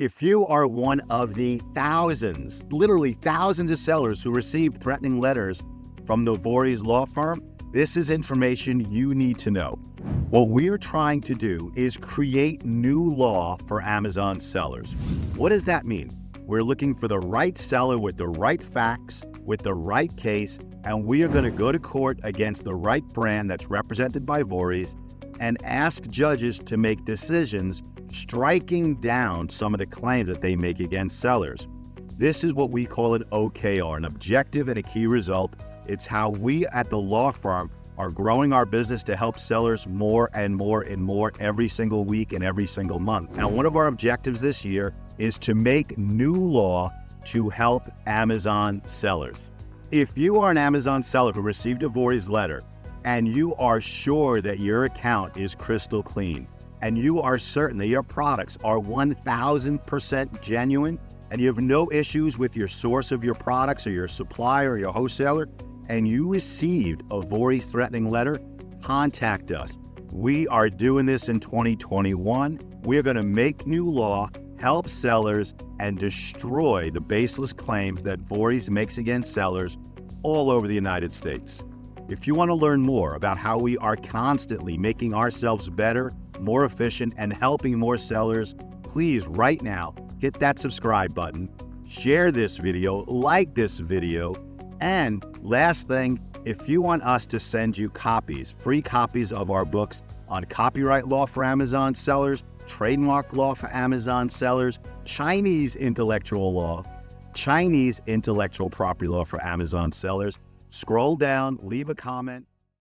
If you are one of the thousands, literally thousands of sellers who received threatening letters from the Vory's law firm, this is information you need to know. What we are trying to do is create new law for Amazon sellers. What does that mean? We're looking for the right seller with the right facts, with the right case, and we are going to go to court against the right brand that's represented by Vory's and ask judges to make decisions striking down some of the claims that they make against sellers. This is what we call an OKR, an objective and a key result. It's how we at the law firm are growing our business to help sellers more and more and more every single week and every single month. Now, one of our objectives this year is to make new law to help Amazon sellers. If you are an Amazon seller who received a Vory's letter and you are sure that your account is crystal clean, and you are certain that your products are 1000% genuine, and you have no issues with your source of your products or your supplier or your wholesaler, and you received a Vory's threatening letter, contact us. We are doing this in 2021. We are going to make new law, help sellers, and destroy the baseless claims that Vory's makes against sellers all over the United States. If you want to learn more about how we are constantly making ourselves better, more efficient, and helping more sellers, please right now hit that subscribe button, share this video, like this video, and last thing, if you want us to send you copies, free copies of our books on copyright law for Amazon sellers, trademark law for Amazon sellers, Chinese intellectual law, Chinese intellectual property law for Amazon sellers, scroll down, leave a comment.